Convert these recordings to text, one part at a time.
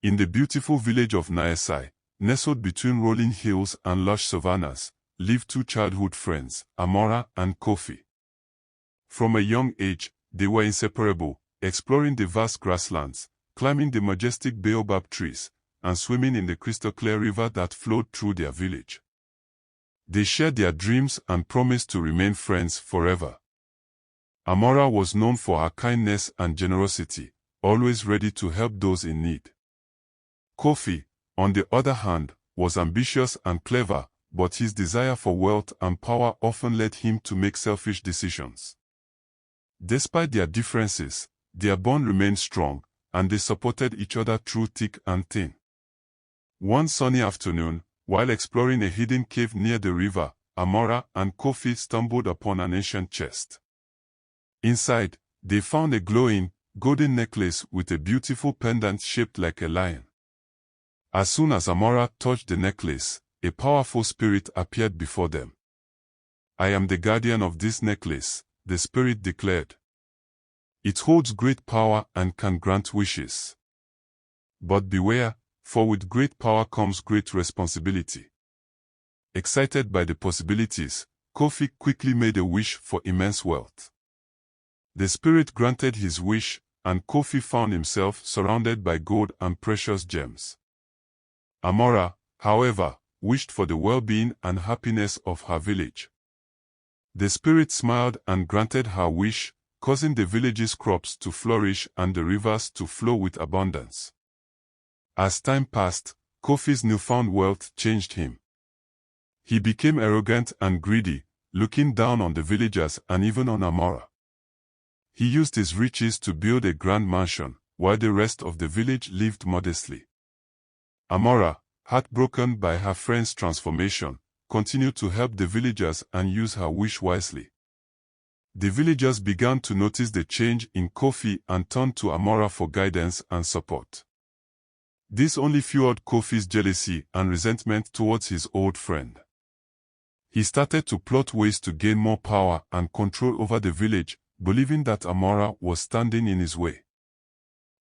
In the beautiful village of Naesai, nestled between rolling hills and lush savannas, lived two childhood friends, Amora and Kofi. From a young age, they were inseparable, exploring the vast grasslands, climbing the majestic baobab trees, and swimming in the crystal-clear river that flowed through their village. They shared their dreams and promised to remain friends forever. Amora was known for her kindness and generosity, always ready to help those in need. Kofi, on the other hand, was ambitious and clever, but his desire for wealth and power often led him to make selfish decisions. Despite their differences, their bond remained strong, and they supported each other through thick and thin. One sunny afternoon, while exploring a hidden cave near the river, Amora and Kofi stumbled upon an ancient chest. Inside, they found a glowing, golden necklace with a beautiful pendant shaped like a lion. As soon as Amora touched the necklace, a powerful spirit appeared before them. "I am the guardian of this necklace," the spirit declared. "It holds great power and can grant wishes. But beware, for with great power comes great responsibility." Excited by the possibilities, Kofi quickly made a wish for immense wealth. The spirit granted his wish, and Kofi found himself surrounded by gold and precious gems. Amora, however, wished for the well-being and happiness of her village. The spirit smiled and granted her wish, causing the village's crops to flourish and the rivers to flow with abundance. As time passed, Kofi's newfound wealth changed him. He became arrogant and greedy, looking down on the villagers and even on Amora. He used his riches to build a grand mansion, while the rest of the village lived modestly. Amora, heartbroken by her friend's transformation, continued to help the villagers and use her wish wisely. The villagers began to notice the change in Kofi and turned to Amora for guidance and support. This only fueled Kofi's jealousy and resentment towards his old friend. He started to plot ways to gain more power and control over the village, believing that Amora was standing in his way.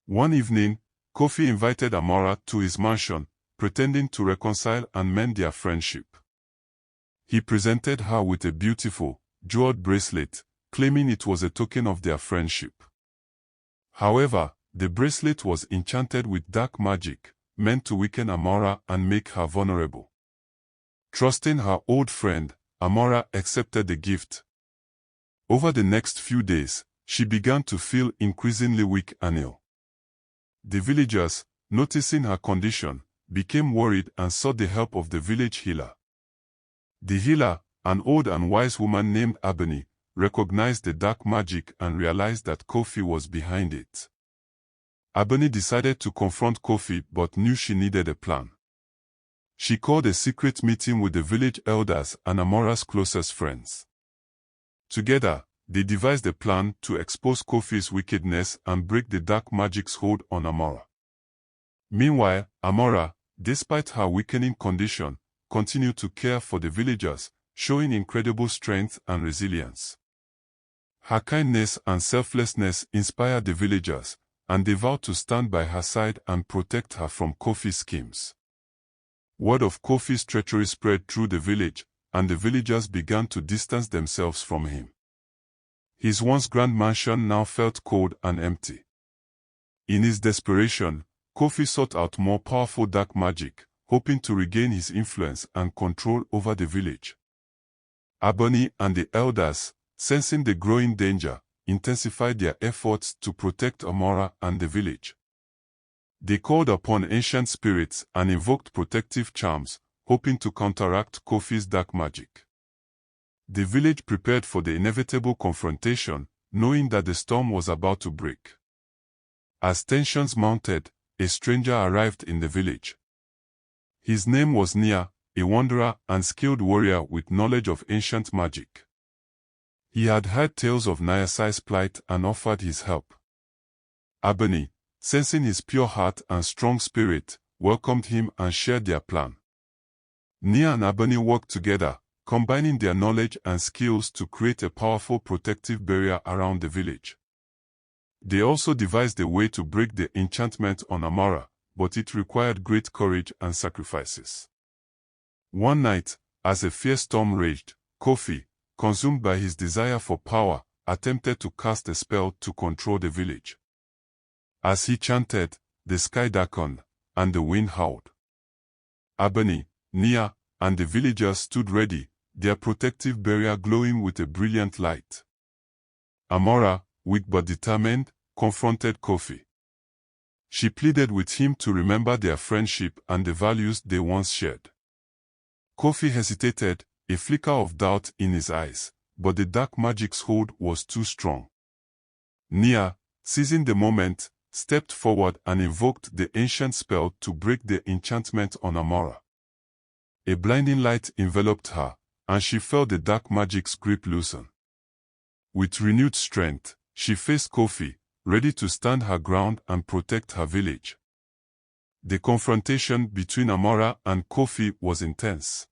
One evening, Kofi invited Amora to his mansion, pretending to reconcile and mend their friendship. He presented her with a beautiful, jeweled bracelet, claiming it was a token of their friendship. However, the bracelet was enchanted with dark magic, meant to weaken Amora and make her vulnerable. Trusting her old friend, Amora accepted the gift. Over the next few days, she began to feel increasingly weak and ill. The villagers, noticing her condition, became worried and sought the help of the village healer. The healer, an old and wise woman named Ebony, recognized the dark magic and realized that Kofi was behind it. Ebony decided to confront Kofi but knew she needed a plan. She called a secret meeting with the village elders and Amora's closest friends. Together, they devised a plan to expose Kofi's wickedness and break the dark magic's hold on Amora. Meanwhile, Amora, despite her weakening condition, continued to care for the villagers, showing incredible strength and resilience. Her kindness and selflessness inspired the villagers, and they vowed to stand by her side and protect her from Kofi's schemes. Word of Kofi's treachery spread through the village, and the villagers began to distance themselves from him. His once grand mansion now felt cold and empty. In his desperation, Kofi sought out more powerful dark magic, hoping to regain his influence and control over the village. Ebony and the elders, sensing the growing danger, intensified their efforts to protect Amora and the village. They called upon ancient spirits and invoked protective charms, hoping to counteract Kofi's dark magic. The village prepared for the inevitable confrontation, knowing that the storm was about to break. As tensions mounted, a stranger arrived in the village. His name was Nia, a wanderer and skilled warrior with knowledge of ancient magic. He had heard tales of Naesai's plight and offered his help. Ebony, sensing his pure heart and strong spirit, welcomed him and shared their plan. Nia and Ebony worked together, combining their knowledge and skills to create a powerful protective barrier around the village. They also devised a way to break the enchantment on Amora, but it required great courage and sacrifices. One night, as a fierce storm raged, Kofi, consumed by his desire for power, attempted to cast a spell to control the village. As he chanted, the sky darkened, and the wind howled. Abani, Nia, and the villagers stood ready, their protective barrier glowing with a brilliant light. Amora, weak but determined, confronted Kofi. She pleaded with him to remember their friendship and the values they once shared. Kofi hesitated, a flicker of doubt in his eyes, but the dark magic's hold was too strong. Nia, seizing the moment, stepped forward and invoked the ancient spell to break the enchantment on Amora. A blinding light enveloped her, and she felt the dark magic's grip loosen. With renewed strength, she faced Kofi, ready to stand her ground and protect her village. The confrontation between Amora and Kofi was intense.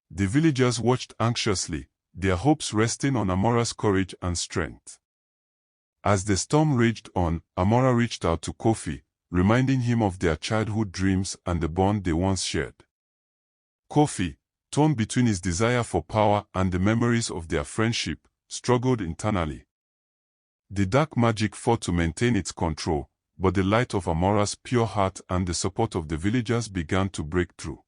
The villagers watched anxiously, their hopes resting on Amora's courage and strength. As the storm raged on, Amora reached out to Kofi, reminding him of their childhood dreams and the bond they once shared. Kofi, torn between his desire for power and the memories of their friendship, struggled internally. The dark magic fought to maintain its control, but the light of Amora's pure heart and the support of the villagers began to break through.